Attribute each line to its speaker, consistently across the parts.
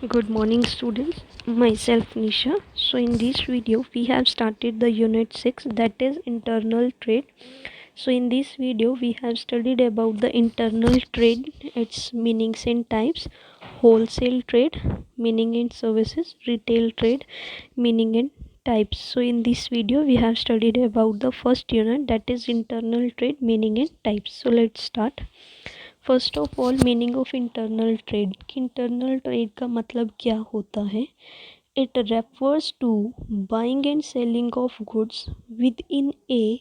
Speaker 1: Good morning students, myself Nisha. So in this video we have started the unit 6, that is internal trade. So in this video we have studied about the internal trade, its meanings and types, wholesale trade, meaning and services, retail trade, meaning and types. So in this video we have studied about the first unit, that is internal trade, meaning and types. So let's start. First of all meaning of internal trade कि internal trade का मतलब क्या होता है. It refers to buying and selling of goods within a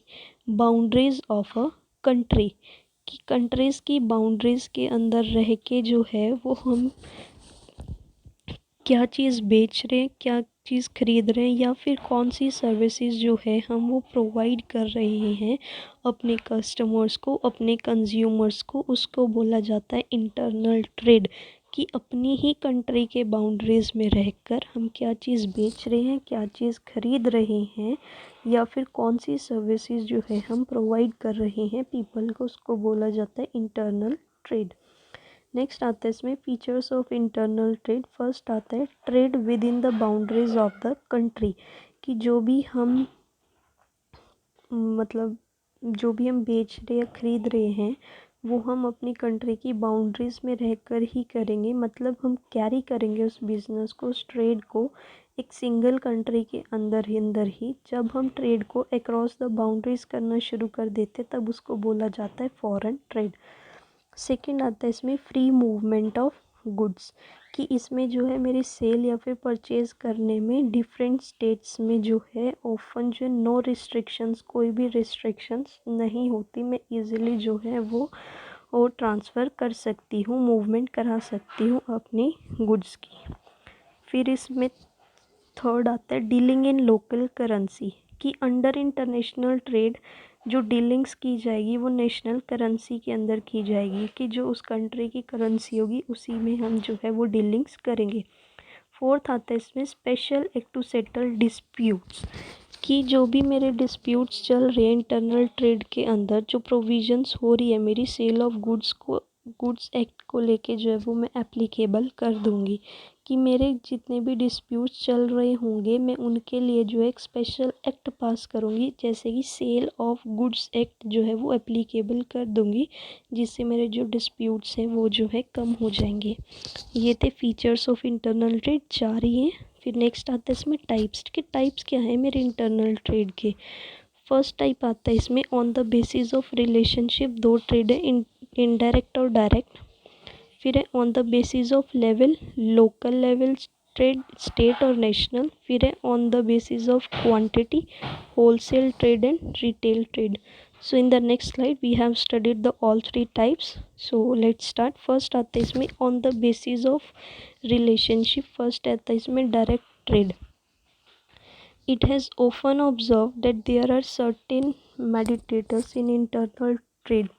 Speaker 1: boundaries of a country कि countries की boundaries के अंदर रह के जो है वो हम क्या चीज़ बेच रहे हैं, क्या चीज़ खरीद रहे हैं, या फिर कौन सी सर्विसेज जो है हम वो प्रोवाइड कर रहे हैं अपने कस्टमर्स को, अपने कंज्यूमर्स को, उसको बोला जाता है इंटरनल ट्रेड. कि अपनी ही कंट्री के बाउंड्रीज़ में रहकर हम क्या चीज़ बेच रहे हैं, क्या चीज़ खरीद रहे हैं, या फिर कौन सी सर्विसेज जो है हम प्रोवाइड कर रहे हैं पीपल को, उसको बोला जाता है इंटरनल ट्रेड. नेक्स्ट आता है इसमें features of internal trade. First आता है trade with in the boundaries of the country कि जो भी हम बेच रहे या खरीद रहे हैं वो हम अपनी कंट्री की बाउंड्रीज़ में रहकर ही करेंगे. मतलब हम कैरी करेंगे उस बिज़नेस को, उस ट्रेड को एक सिंगल कंट्री के अंदर ही. जब हम ट्रेड को अक्रॉस द बाउंड्रीज़ करना शुरू कर देते तब उसको बोला जाता है फॉरेन ट्रेड. सेकेंड आता है इसमें फ्री मूवमेंट ऑफ गुड्स कि इसमें जो है मेरी सेल या फिर परचेज़ करने में डिफरेंट स्टेट्स में जो है ऑफन जो नो रिस्ट्रिक्शंस, कोई भी रिस्ट्रिक्शंस नहीं होती. मैं इजीली जो है वो ट्रांसफ़र कर सकती हूँ, मूवमेंट करा सकती हूँ अपनी गुड्स की. फिर इसमें थर्ड आता है डीलिंग इन लोकल करेंसी कि अंडर इंटरनेशनल ट्रेड जो डीलिंग्स की जाएगी वो नेशनल करेंसी के अंदर की जाएगी कि जो उस कंट्री की करेंसी होगी उसी में हम जो है वो डीलिंग्स करेंगे. फोर्थ आता है इसमें special act to settle disputes कि जो भी मेरे डिस्प्यूट्स चल रहे हैं इंटरनल ट्रेड के अंदर, जो प्रोविजंस हो रही है मेरी सेल ऑफ गुड्स एक्ट को लेके जो है वो मैं एप्लीकेबल कर दूंगी कि मेरे जितने भी डिस्प्यूट्स चल रहे होंगे मैं उनके लिए जो है एक स्पेशल एक्ट पास करूँगी, जैसे कि सेल ऑफ गुड्स एक्ट जो है वो एप्लीकेबल कर दूँगी, जिससे मेरे जो डिस्प्यूट्स हैं वो जो है कम हो जाएंगे. ये थे फीचर्स ऑफ इंटरनल ट्रेड, 4 ही हैं. फिर नेक्स्ट आता है इसमें टाइप्स के. टाइप्स क्या है मेरे इंटरनल ट्रेड के. फर्स्ट टाइप आता है इसमें on the basis of relationship, दो ट्रेड है इनडायरेक्ट और डायरेक्ट. फिर है on the basis of level, local level trade, state और नेशनल. फिर है on the basis of quantity, wholesale trade and retail trade. So in the next slide we have studied the all three types. So let's start. First आता है इसमें on the basis of relationship. First आता है इसमें direct trade. It has often observed that there are certain mediators in internal trade.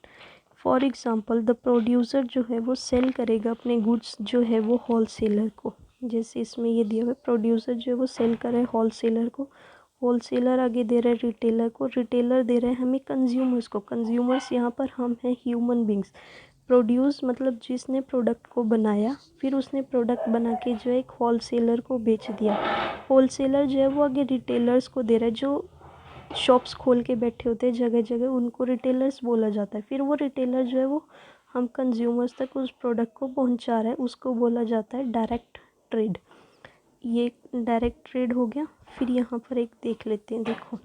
Speaker 1: For example the producer जो है वो cell करेगा अपने गुड्स जो है वो होलसेलर को. जैसे इसमें ये दिया हुआ है प्रोड्यूसर जो है वो सेल कर रहा है होलसेलर को, होलसेलर आगे दे रहा है रिटेलर को, रिटेलर दे रहा है हमें कंज्यूमर्स को. कंज्यूमर्स यहाँ पर हम हैं ह्यूमन बींग्स. प्रोड्यूस मतलब जिसने प्रोडक्ट को बनाया, फिर उसने प्रोडक्ट बना के जो है एक होलसेलर को बेच दिया. होलसेलर जो है वो आगे रिटेलर्स को दे रहा है, जो शॉप्स खोल के बैठे होते हैं जगह जगह, उनको रिटेलर्स बोला जाता है. फिर वो रिटेलर जो है वो हम कंज्यूमर्स तक उस प्रोडक्ट को पहुंचा रहा है, उसको बोला जाता है डायरेक्ट ट्रेड. ये डायरेक्ट ट्रेड हो गया. फिर यहाँ पर एक देख लेते हैं. देखो,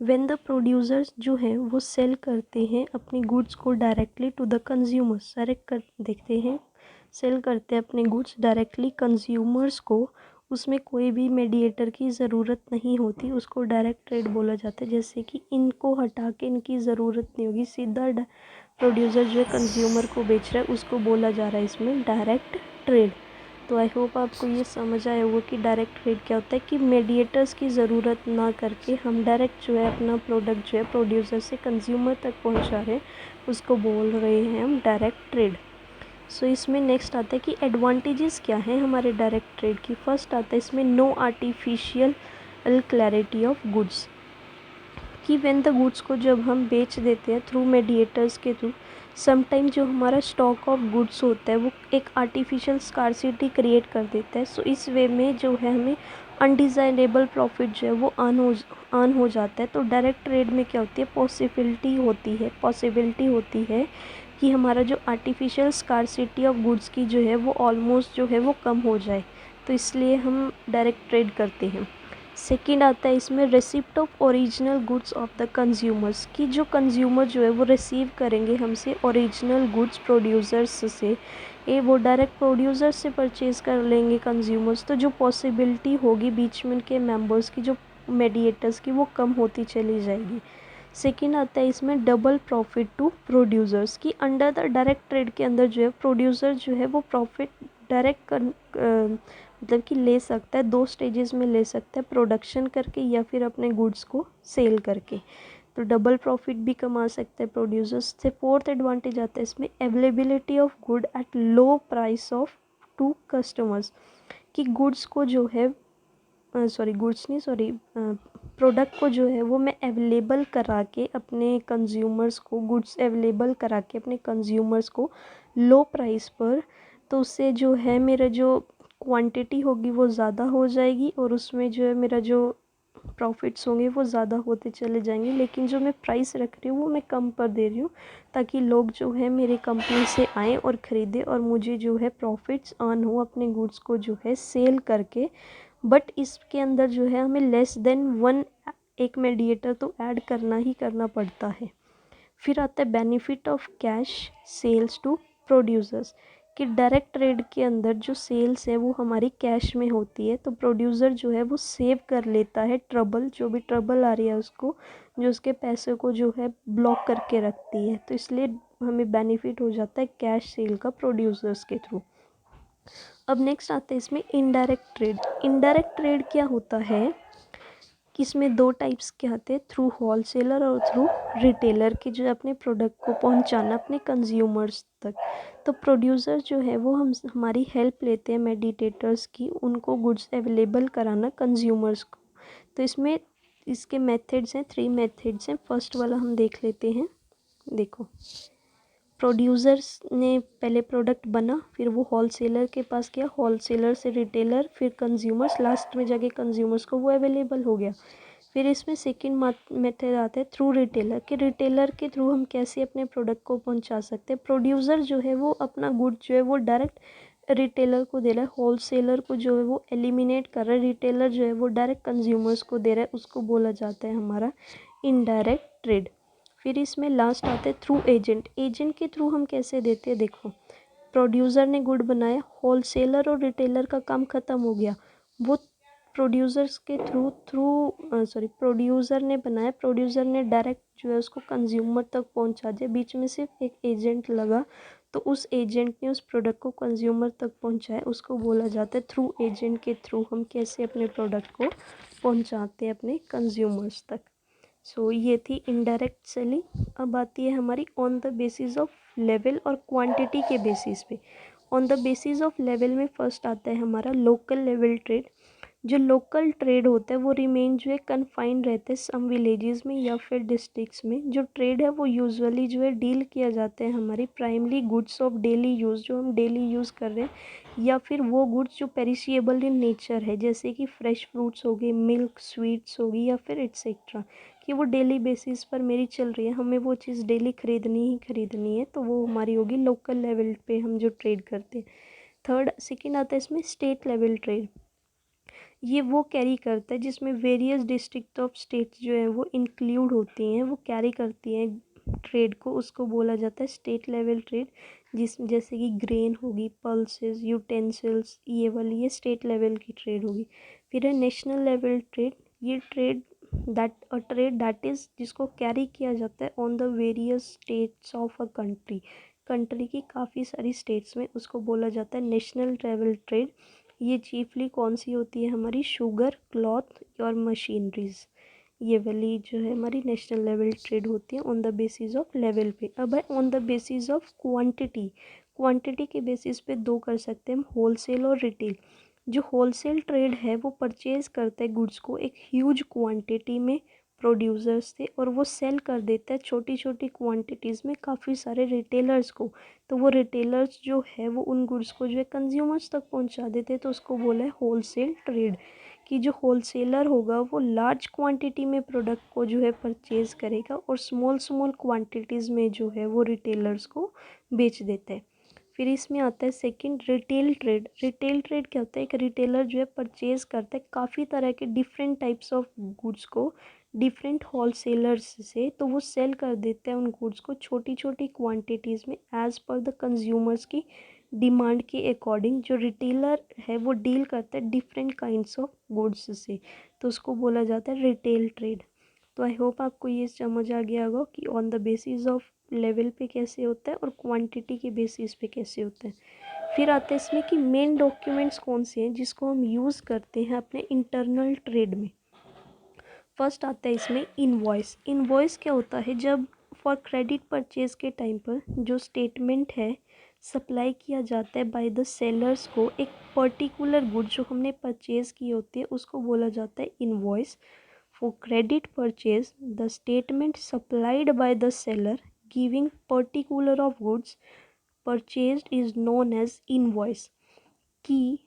Speaker 1: व्हेन द प्रोड्यूसर्स जो है वो सेल करते हैं अपनी गुड्स को डायरेक्टली टू द कंज्यूमर्स, देखते हैं सेल करते हैं अपने गुड्स डायरेक्टली कंज्यूमर्स को, उसमें कोई भी मीडिएटर की ज़रूरत नहीं होती, उसको डायरेक्ट ट्रेड बोला जाता है. जैसे कि इनको हटा के इनकी ज़रूरत नहीं होगी, सीधा प्रोड्यूसर जो है कंज्यूमर को बेच रहा है, उसको बोला जा रहा है इसमें डायरेक्ट ट्रेड. तो आई होप आपको ये समझ आया होगा कि डायरेक्ट ट्रेड क्या होता है कि मीडिएटर्स की ज़रूरत ना करके हम डायरेक्ट जो है अपना प्रोडक्ट जो है प्रोड्यूसर से कंज्यूमर तक पहुंचा रहे हैं, उसको बोल रहे हैं हम डायरेक्ट ट्रेड. सो इसमें नेक्स्ट आता है कि एडवांटेजेस क्या हैं हमारे डायरेक्ट ट्रेड की. फर्स्ट आता है इसमें no artificial clarity of goods कि व्हेन द गुड्स को जब हम बेच देते हैं थ्रू मीडिएटर्स के थ्रू, समटाइम जो हमारा स्टॉक ऑफ गुड्स होता है वो एक आर्टिफिशियल स्कार्सिटी क्रिएट कर देता है। सो इस वे में जो है हमें अनडिज़ायरेबल प्रॉफिट जो है वो अर्न हो जाता है। तो डायरेक्ट ट्रेड में क्या होती है, पॉसिबिलिटी होती है कि हमारा जो आर्टिफिशियल स्कार्सिटी ऑफ गुड्स की जो है वो ऑलमोस्ट जो है वो कम हो जाए, तो इसलिए हम डायरेक्ट ट्रेड करते हैं। सेकंड आता है इसमें receipt of original goods of the consumers, कि जो कंज्यूमर जो है वो रिसीव करेंगे हमसे ओरिजिनल गुड्स प्रोड्यूसर्स से, ये वो डायरेक्ट प्रोड्यूसर्स से परचेज़ कर लेंगे कंज्यूमर्स, तो जो पॉसिबिलिटी होगी बीच में के मेंबर्स की, जो मीडिएटर्स की, वो कम होती चली जाएगी। सेकेंड आता है इसमें डबल प्रॉफिट टू प्रोड्यूसर्स, की अंडर द डायरेक्ट ट्रेड के अंदर जो है प्रोड्यूसर जो है वो प्रॉफिट डायरेक्ट मतलब कि ले सकता है, दो स्टेजेस में ले सकता है, प्रोडक्शन करके या फिर अपने गुड्स को सेल करके, तो डबल प्रॉफिट भी कमा सकते हैं प्रोड्यूसर्स से। फोर्थ एडवांटेज आता है इसमें availability of good at low price of to customers, कि गुड्स को जो है प्रोडक्ट को जो है वो मैं अवेलेबल करा के अपने कंज्यूमर्स को, गुड्स अवेलेबल करा के अपने कंज्यूमर्स को लो प्राइस पर, तो उससे जो है मेरा जो क्वांटिटी होगी वो ज़्यादा हो जाएगी और उसमें जो है मेरा जो प्रॉफिट्स होंगे वो ज़्यादा होते चले जाएंगे, लेकिन जो मैं प्राइस रख रही हूँ वो मैं कम पर दे रही हूँ, ताकि लोग जो है मेरी कंपनी से आएँ और ख़रीदें और मुझे जो है प्रॉफिट्स अर्न हो अपने गुड्स को जो है सेल करके। बट इसके अंदर जो है हमें लेस देन वन एक मीडिएटर तो ऐड करना ही करना पड़ता है। फिर आता है benefit of cash sales to producers, कि डायरेक्ट ट्रेड के अंदर जो सेल्स है वो हमारी कैश में होती है, तो प्रोड्यूसर जो है वो सेव कर लेता है ट्रबल, जो भी ट्रबल आ रही है उसको, जो उसके पैसे को जो है ब्लॉक करके रखती है, तो इसलिए हमें बेनिफिट हो जाता है कैश सेल का प्रोड्यूसर्स के थ्रू। अब नेक्स्ट आता है इसमें इनडायरेक्ट ट्रेड। इनडायरेक्ट ट्रेड क्या होता है कि इसमें दो टाइप्स के आते हैं, थ्रू होलसेलर और थ्रू रिटेलर, के जो अपने प्रोडक्ट को पहुंचाना अपने कंज्यूमर्स तक। तो प्रोड्यूसर जो है वो हमारी हेल्प लेते हैं मेडिटेटर्स की, उनको गुड्स अवेलेबल कराना कंज्यूमर्स को। तो इसमें इसके मेथड्स हैं, 3 मेथड्स हैं। फर्स्ट वाला हम देख लेते हैं। देखो, प्रोड्यूसर्स ने पहले प्रोडक्ट बना, फिर वो होलसेलर के पास गया, होलसेलर से रिटेलर, फिर कंज्यूमर्स, लास्ट में जाके कंज्यूमर्स को वो अवेलेबल हो गया। फिर इसमें सेकंड मेथड आता है थ्रू रिटेलर, कि रिटेलर के थ्रू हम कैसे अपने प्रोडक्ट को पहुंचा सकते हैं। प्रोड्यूसर जो है वो अपना गुड जो है वो डायरेक्ट रिटेलर को दे रहा है, होलसेलर को जो है वो एलिमिनेट कर रहा है, रिटेलर जो है वो डायरेक्ट कंज्यूमर्स को दे रहा है, उसको बोला जाता है हमारा इनडायरेक्ट ट्रेड। फिर इसमें लास्ट आता है थ्रू एजेंट। एजेंट के थ्रू हम कैसे देते हैं, देखो, प्रोड्यूसर ने गुड बनाया, होलसेलर और रिटेलर का काम ख़त्म हो गया, वो प्रोड्यूसर्स के प्रोड्यूसर ने बनाया, प्रोड्यूसर ने डायरेक्ट जो है उसको कंज्यूमर तक पहुंचा दिया, बीच में सिर्फ एक एजेंट लगा, तो उस एजेंट ने उस प्रोडक्ट को कंज्यूमर तक पहुंचाया, उसको बोला जाता है थ्रू एजेंट के थ्रू हम कैसे अपने प्रोडक्ट को पहुंचाते हैं अपने कंज्यूमर्स तक। सो ये थी इनडायरेक्ट सेलिंग। अब आती है हमारी on the basis of level और क्वांटिटी के बेसिस पे। On the basis of level में फर्स्ट आता है हमारा लोकल लेवल ट्रेड। जो लोकल ट्रेड होता है वो रिमेन जो है कन्फाइंड रहते हैं सम विलेजेस में या फिर डिस्ट्रिक्ट्स में। जो ट्रेड है वो यूजुअली जो है डील किया जाता है हमारी primary goods of daily use, जो हम डेली यूज़ कर रहे हैं, या फिर वो गुड्स जो पेरिशिएबल इन नेचर है, जैसे कि फ्रेश फ्रूट्स हो गए, मिल्क, स्वीट्स होगी, या फिर एट्सेट्रा, कि वो डेली बेसिस पर मेरी चल रही है, हमें वो चीज़ डेली ख़रीदनी ही ख़रीदनी है, तो वो हमारी होगी लोकल लेवल पे हम जो ट्रेड करते हैं। सेकंड आता है इसमें स्टेट लेवल ट्रेड। ये वो कैरी करता है जिसमें वेरियस डिस्ट्रिक्ट ऑफ स्टेट्स जो है वो इंक्लूड होती हैं, वो कैरी करती हैं ट्रेड को, उसको बोला जाता है स्टेट लेवल ट्रेड। जैसे कि ग्रेन होगी, पल्सेस, यूटेंसिल्स, ये वाली ये स्टेट लेवल की ट्रेड होगी। फिर है नेशनल लेवल ट्रेड। ये ट्रेड दैट इज़ जिसको कैरी किया जाता है on the various states of a country की काफ़ी सारी स्टेट्स में, उसको बोला जाता है नेशनल लेवल ट्रेड। ये चीफली कौन सी होती है हमारी, शुगर, क्लॉथ और मशीनरीज, ये वाली जो है हमारी नेशनल लेवल ट्रेड होती है on the basis of level पे। अब है on the basis of quantity. Quantity के बेसिस पे दो कर सकते हैं हम, होलसेल और रिटेल। जो होलसेल ट्रेड है वो परचेज़ करता है गुड्स को एक ह्यूज क्वांटिटी में, प्रोड्यूसर्स थे और वो सेल कर देता है छोटी छोटी क्वांटिटीज़ में काफ़ी सारे रिटेलर्स को। तो वो रिटेलर्स जो है वो उन गुड्स को जो है कंज्यूमर्स तक पहुंचा देते हैं, तो उसको बोला है होलसेल ट्रेड। कि जो होलसेलर होगा वो लार्ज क्वांटिटी में प्रोडक्ट को जो है परचेज़ करेगा और स्मॉल स्मॉल क्वांटिटीज़ में जो है वो रिटेलर्स को बेच देता है। फिर इसमें आता है second retail trade. Retail trade क्या होता है, एक रिटेलर जो है परचेज करता है काफ़ी तरह के डिफरेंट टाइप्स ऑफ गुड्स को डिफरेंट होलसेलर्स से, तो वो सेल कर देते हैं उन गुड्स को छोटी छोटी क्वांटिटीज़ में एज़ पर द कंज्यूमर्स की डिमांड के अकॉर्डिंग। जो रिटेलर है वो डील करता है डिफरेंट काइंड्स ऑफ गुड्स से, तो उसको बोला जाता है रिटेल ट्रेड। तो आई होप आपको ये समझ आ गया होगा कि on the basis of level पे कैसे होता है और क्वांटिटी के बेसिस पे कैसे होता है। फिर आता है इसमें कि मेन डॉक्यूमेंट्स कौन से हैं जिसको हम यूज़ करते हैं अपने इंटरनल ट्रेड में। फर्स्ट आता है इसमें इनवॉइस। इनवॉइस क्या होता है, जब फॉर क्रेडिट परचेज के टाइम पर जो स्टेटमेंट है सप्लाई किया जाता है बाय द सेलर्स को एक पर्टिकुलर गुड जो हमने परचेज की होती है उसको बोला जाता है invoice. For credit purchase, the statement supplied by the seller giving particular of goods purchased is known as invoice। कि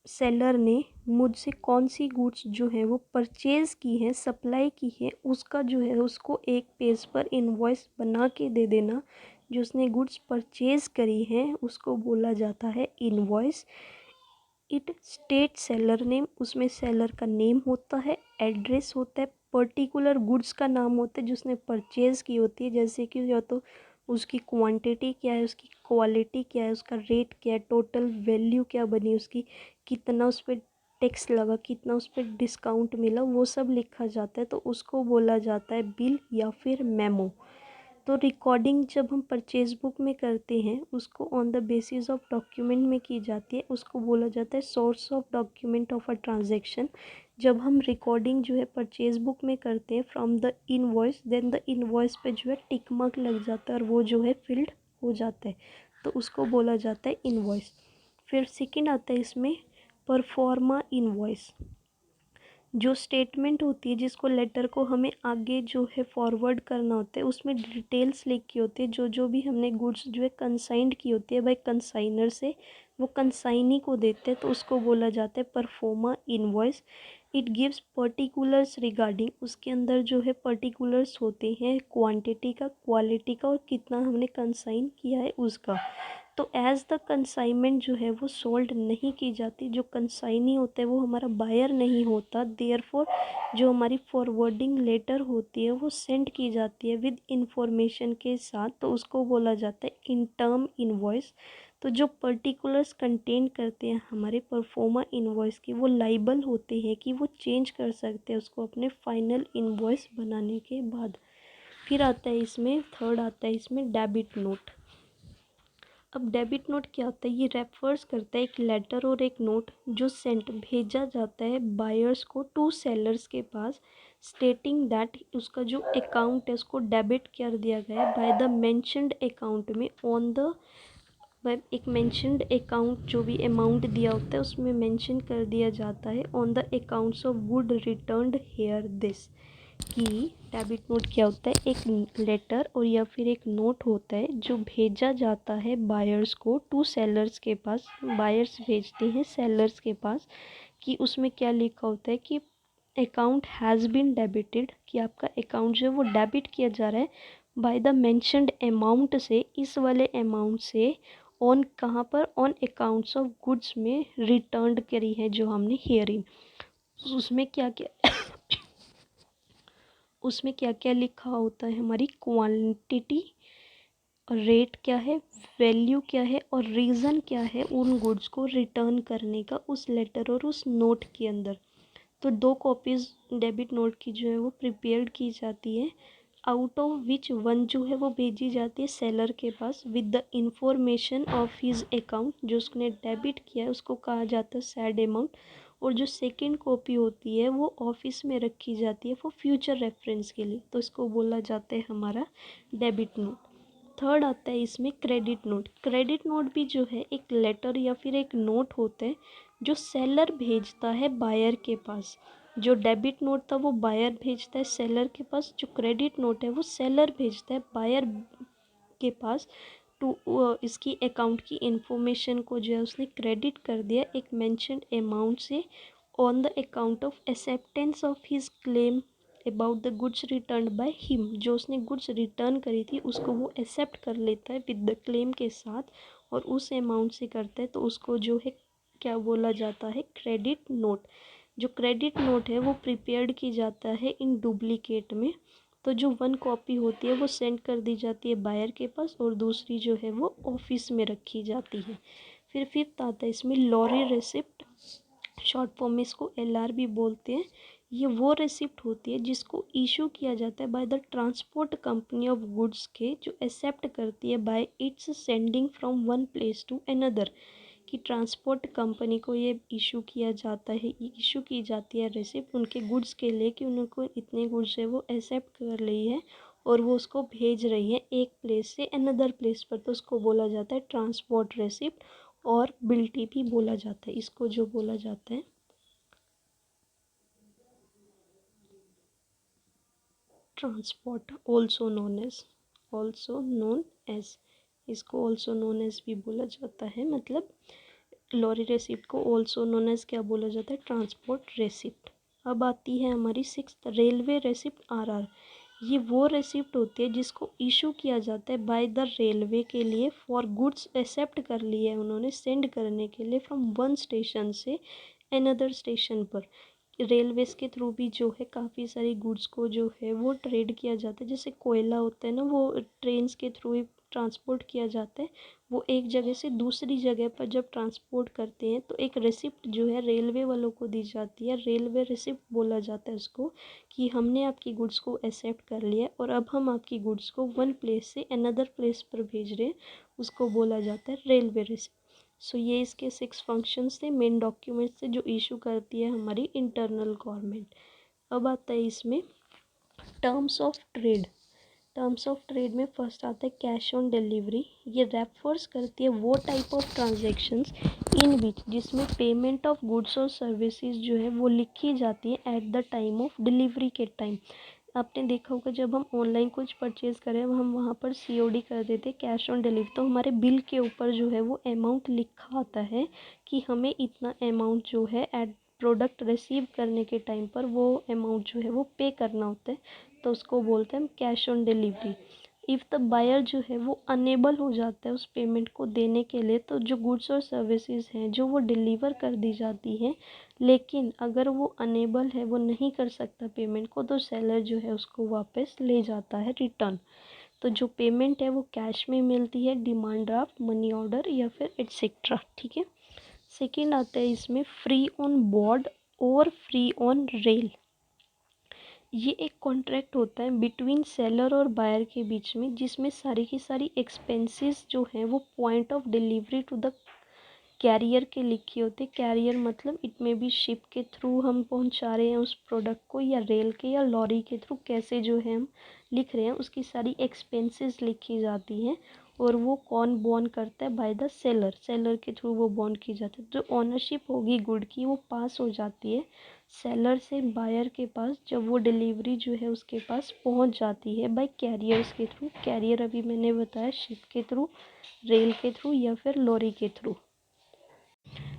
Speaker 1: सेलर ने मुझसे कौन सी गुड्स जो है वो परचेज़ की है, सप्लाई की है, उसका जो है उसको एक पेज पर इनवॉइस बना के दे देना। जो उसने गुड्स परचेज़ करी हैं उसको बोला जाता है invoice. It state seller name, उसमें सेलर का नेम होता है, एड्रेस होता है, पर्टिकुलर गुड्स का नाम होता है जो उसने परचेज़ की होती है, जैसे कि या तो उसकी क्वांटिटी क्या है, उसकी क्वालिटी क्या है, उसका रेट क्या है, टोटल वैल्यू क्या बनी उसकी, कितना उस पर टैक्स लगा, कितना उस पर डिस्काउंट मिला, वो सब लिखा जाता है। तो उसको बोला जाता है बिल या फिर मेमो। तो रिकॉर्डिंग जब हम परचेज बुक में करते हैं उसको on the basis of document में की जाती है, उसको बोला जाता है source of document of a transaction. जब हम रिकॉर्डिंग जो है परचेज बुक में करते हैं from the invoice, then the invoice पे जो है टिक मार्क लग जाता है और वो जो है फिल्ड हो जाता है, तो उसको बोला जाता है इनवॉइस। फिर सेकेंड आता है इसमें परफॉर्मा इनवॉइस। जो स्टेटमेंट होती है जिसको लेटर को हमें आगे जो है फॉरवर्ड करना होता है, उसमें डिटेल्स लिखी होती है जो जो भी हमने गुड्स जो है कंसाइंड की होती है बाय कंसाइनर से, वो कंसाइनी को देते हैं, तो उसको बोला जाता है proforma invoice. It gives particulars regarding, उसके अंदर जो है पर्टिकुलर्स होते हैं क्वांटिटी का, क्वालिटी का और कितना हमने कंसाइन किया है उसका। तो एज़ द कंसाइनमेंट जो है वो सोल्ड नहीं की जाती, जो कंसाइनी होता है वो हमारा बायर नहीं होता, देयरफॉर जो हमारी फॉरवर्डिंग लेटर होती है वो सेंड की जाती है विद इंफॉर्मेशन के साथ, तो उसको बोला जाता है इन टर्म इनवॉइस। तो जो पर्टिकुलर्स कंटेन करते हैं हमारे परफॉर्मा इनवॉइस की, वो लाइबल होते हैं कि वो चेंज कर सकते हैं उसको अपने फाइनल इनवॉइस बनाने के बाद। फिर आता है इसमें थर्ड आता है इसमें डेबिट नोट। अब डेबिट नोट क्या होता है, ये रेफर्स करता है एक लेटर और एक नोट जो सेंट भेजा जाता है बायर्स को टू सेलर्स के पास, स्टेटिंग दैट उसका जो अकाउंट है उसको डेबिट कर दिया गया है बाय द मेंशन्ड अकाउंट में ऑन द, एक मेंशन्ड अकाउंट जो भी अमाउंट दिया होता है उसमें मेंशन कर दिया जाता है on the accounts of good returned here this. कि डेबिट नोट क्या होता है, एक लेटर और या फिर एक नोट होता है जो भेजा जाता है बायर्स को टू सेलर्स के पास, बायर्स भेजते हैं सेलर्स के पास, कि उसमें क्या लिखा होता है कि अकाउंट हैज़ बीन डेबिटेड, कि आपका अकाउंट जो है वो डेबिट किया जा रहा है बाय द मेंशन्ड अमाउंट से, इस वाले अमाउंट से, ऑन कहाँ पर, ऑन अकाउंट्स ऑफ गुड्स में रिटर्न करी है जो हमने हेयरिंग। उसमें क्या क्या उसमें क्या क्या लिखा होता है, हमारी क्वांटिटी, रेट क्या है, वैल्यू क्या है और रीज़न क्या है उन गुड्स को रिटर्न करने का उस लेटर और उस नोट के अंदर। तो 2 कॉपीज़ डेबिट नोट की जो है वो प्रिपेयर्ड की जाती है, आउट ऑफ विच वन जो है वो भेजी जाती है सेलर के पास with the information of his account, जो उसने डेबिट किया है उसको कहा जाता है सैड अमाउंट, और जो सेकंड कॉपी होती है वो ऑफिस में रखी जाती है फॉर फ्यूचर रेफरेंस के लिए, तो इसको बोला जाता है हमारा डेबिट नोट। थर्ड आता है इसमें क्रेडिट नोट। क्रेडिट नोट भी जो है एक लेटर या फिर एक नोट होता है जो सेलर भेजता है बायर के पास, जो डेबिट नोट था वो बायर भेजता है सेलर के पास, जो क्रेडिट नोट है वो सेलर भेजता है बायर के पास। टू इसकी अकाउंट की इंफॉर्मेशन को जो है उसने क्रेडिट कर दिया एक मेंशन्ड अमाउंट से on the account of acceptance of his claim about the goods return by him. जो उसने गुड्स रिटर्न करी थी उसको वो एक्सेप्ट कर लेता है विद द क्लेम के साथ और उस अमाउंट से करता है, तो उसको जो है क्या बोला जाता है, क्रेडिट नोट। जो क्रेडिट नोट है वो प्रिपेयर्ड की जाता है इन डुप्लीकेट में। तो जो वन कॉपी होती है वो सेंड कर दी जाती है बायर के पास और दूसरी जो है वो ऑफिस में रखी जाती है। फिर फिफ्थ आता है इसमें लॉरी रेसिप्ट, शॉर्ट फॉर्म में इसको LR भी बोलते हैं। ये वो रेसिप्ट होती है जिसको इशू किया जाता है by the transport company of goods के, जो एक्सेप्ट करती है by its sending from one place to another. कि ट्रांसपोर्ट कंपनी को ये इशू किया जाता है, इशू की जाती है रेसिप्ट उनके गुड्स के लिए कि उनको इतने गुड्स है वो एक्सेप्ट कर रही है और वो उसको भेज रही है एक प्लेस से अनदर प्लेस पर, तो उसको बोला जाता है ट्रांसपोर्ट रेसिप्ट। और बिल्टी भी बोला जाता है इसको, जो बोला जाता है ट्रांसपोर्ट, ऑल्सो नोन एज, इसको ऑल्सो नोन एज भी बोला जाता है। मतलब लॉरी रेसिप्ट को ऑल्सो नोन एज क्या बोला जाता है, ट्रांसपोर्ट रेसिप्ट। अब आती है हमारी सिक्स्थ रेलवे रेसिप्ट RR। ये वो रेसिप्ट होती है जिसको इशू किया जाता है बाय द रेलवे के लिए फॉर गुड्स एक्सेप्ट कर लिए है उन्होंने सेंड करने के लिए फ्रॉम वन स्टेशन से अनदर स्टेशन पर। रेलवेज के थ्रू भी जो है काफ़ी सारी गुड्स को जो है वो ट्रेड किया जाता है। जैसे कोयला होता है ना, वो ट्रेन्स के थ्रू ही ट्रांसपोर्ट किया जाता है। वो एक जगह से दूसरी जगह पर जब ट्रांसपोर्ट करते हैं तो एक रिसिप्ट जो है रेलवे वालों को दी जाती है, रेलवे रिसिप्ट बोला जाता है उसको, कि हमने आपकी गुड्स को एक्सेप्ट कर लिया और अब हम आपकी गुड्स को वन प्लेस से अनदर प्लेस पर भेज रहे हैं, उसको बोला जाता है रेलवे रिसिप्ट। सो ये इसके 6 फंक्शंस थे मेन डॉक्यूमेंट से जो इशू करती है हमारी इंटरनल गवर्नमेंट। अब आता है इसमें terms of trade. Terms of trade में फर्स्ट आता है कैश ऑन डिलीवरी। ये रेफर्स करती है वो टाइप ऑफ ट्रांजेक्शन्स इन विच जिसमें पेमेंट ऑफ गुड्स और सर्विसेज जो है वो लिखी जाती है at the time of delivery के टाइम। आपने देखा होगा जब हम ऑनलाइन कुछ परचेज़ करें हम वहाँ पर COD कर देते कैश ऑन डिलीवरी, तो हमारे बिल के ऊपर जो है वो अमाउंट लिखा आता है कि हमें इतना अमाउंट जो है एट प्रोडक्ट रिसीव करने के टाइम पर वो अमाउंट जो है वो पे करना होता है, तो उसको बोलते हैं हम cash on delivery. If the buyer जो है वो अनेबल हो जाता है उस पेमेंट को देने के लिए, तो जो गुड्स और सर्विसेज हैं जो वो डिलीवर कर दी जाती हैं, लेकिन अगर वो अनेबल है, वो नहीं कर सकता पेमेंट को, तो सेलर जो है उसको वापस ले जाता है रिटर्न। तो जो पेमेंट है वो कैश में मिलती है, डिमांड ड्राफ्ट, मनी ऑर्डर या फिर एटसेट्रा, ठीक है। सेकेंड आता है इसमें फ्री ऑन बोर्ड और फ्री ऑन रेल। ये एक कॉन्ट्रैक्ट होता है बिटवीन सेलर और बायर के बीच में, जिसमें सारी की सारी एक्सपेंसेस जो हैं वो point of delivery to the carrier के लिखी होती है। कैरियर मतलब इट में भी शिप के थ्रू हम पहुंचा रहे हैं उस प्रोडक्ट को, या रेल के या लॉरी के थ्रू, कैसे जो है हम लिख रहे हैं उसकी सारी एक्सपेंसेस लिखी जाती हैं। और वो कौन बॉन्ड करता है, बाय द सेलर, सेलर के थ्रू वो बॉन्ड की जाती है। जो ओनरशिप होगी गुड की वो पास हो जाती है सेलर से बायर के पास जब वो डिलीवरी जो है उसके पास पहुंच जाती है बाय कैरियर्स के थ्रू। कैरियर अभी मैंने बताया शिप के थ्रू, रेल के थ्रू या फिर लॉरी के थ्रू।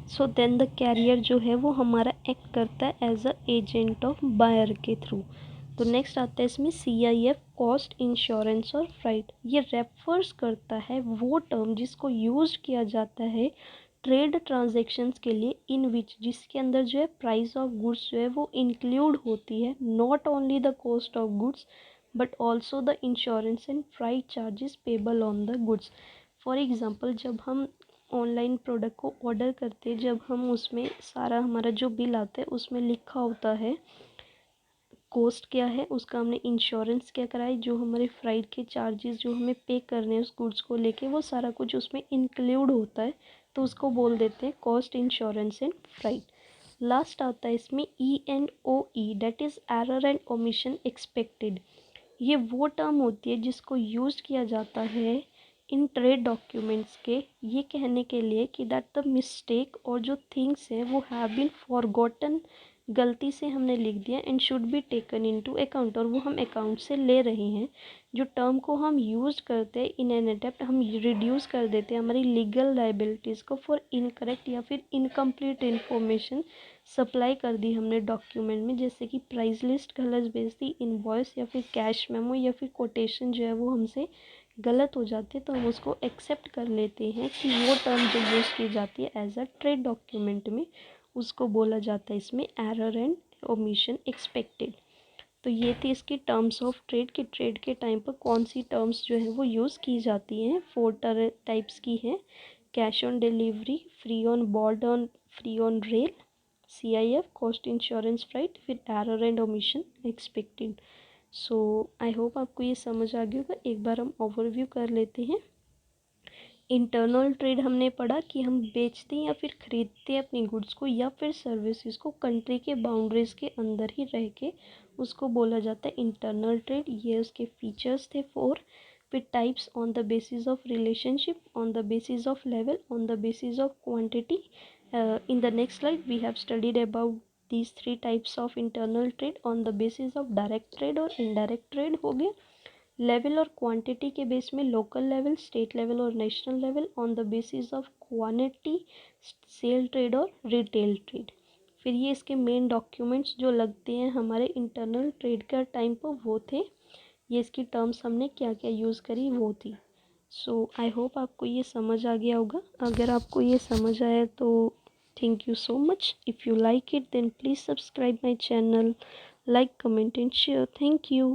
Speaker 1: सो देन द कैरियर जो है वो हमारा एक्ट करता है as a agent of buyer के थ्रू। तो नेक्स्ट आता है इसमें CIF, कॉस्ट इंश्योरेंस और फ्राइट। ये रेफर्स करता है वो टर्म जिसको यूज किया जाता है ट्रेड ट्रांजेक्शन्स के लिए इन विच जिसके अंदर जो है प्राइस ऑफ गुड्स जो है वो इंक्लूड होती है, not only the cost of goods but also the insurance and freight charges payable on the goods. For example जब हम ऑनलाइन प्रोडक्ट को ऑर्डर करते हैं, जब हम उसमें सारा हमारा जो बिल आता है उसमें लिखा होता है कॉस्ट क्या है, उसका हमने इंश्योरेंस क्या कराई, जो हमारे फ्राइट के चार्जेस जो हमें पे करने हैं उस गुड्स को लेके, वो सारा कुछ उसमें इंक्लूड होता है, तो उसको बोल देते हैं cost insurance and freight. Last आता है इसमें E&OE, that is error and omission expected. ये वो टर्म होती है जिसको यूज़ किया जाता है इन ट्रेड डॉक्यूमेंट्स के ये कहने के लिए कि दैट द मिस्टेक और जो थिंग्स हैं वो हैव बीन फॉरगॉटन गलती से हमने लिख दिया and should be taken into account, और वो हम अकाउंट से ले रहे हैं। जो टर्म को हम यूज़ करते हैं इन एन अटेम्प्ट, हम रिड्यूस कर देते हैं हमारी लीगल लाइबिलिटीज़ को फॉर इनकरेक्ट या फिर इनकम्प्लीट इन्फॉर्मेशन सप्लाई कर दी हमने डॉक्यूमेंट में, जैसे कि प्राइस लिस्ट गलत भेज दी, इनवॉइस या फिर कैश मेमो या फिर कोटेशन जो है वो हमसे गलत हो जाती है, तो हम उसको एक्सेप्ट कर लेते हैं कि वो टर्म जो यूज़ की जाती है एज अ ट्रेड डॉक्यूमेंट में, उसको बोला जाता है इसमें एरर एंड ओमिशन एक्सपेक्टेड। तो ये थी इसकी टर्म्स ऑफ ट्रेड, कि ट्रेड के टाइम पर कौन सी टर्म्स जो है वो यूज़ की जाती हैं। 4 टाइप्स की हैं: cash on delivery, free on board, free on rail, CIF, cost insurance freight, फिर error and omission expected. So I hope आपको ये समझ आ गया होगा। एक बार हम ओवरव्यू कर लेते हैं। इंटरनल ट्रेड हमने पढ़ा कि हम बेचते हैं या फिर ख़रीदते हैं अपनी गुड्स को या फिर सर्विसेज को कंट्री के बाउंड्रीज़ के अंदर ही रह के, उसको बोला जाता है इंटरनल ट्रेड। ये उसके फीचर्स थे 4। फिर types: on the basis of relationship, on the basis of level, on the basis of quantity. In the next slide we have studied about these 3 types of internal trade on the basis of direct trade और indirect trade हो गया। Level और quantity के base में local level, state level और national level. On the basis of quantity sale trade और retail trade. फिर ये इसके मेन डॉक्यूमेंट्स जो लगते हैं हमारे इंटरनल ट्रेड का टाइम पर वो थे। ये इसकी टर्म्स हमने क्या क्या यूज़ करी वो थी। सो आई होप आपको ये समझ आ गया होगा। अगर आपको ये समझ आया तो thank you so much. If you like it then please subscribe my channel, like, comment and share. Thank you.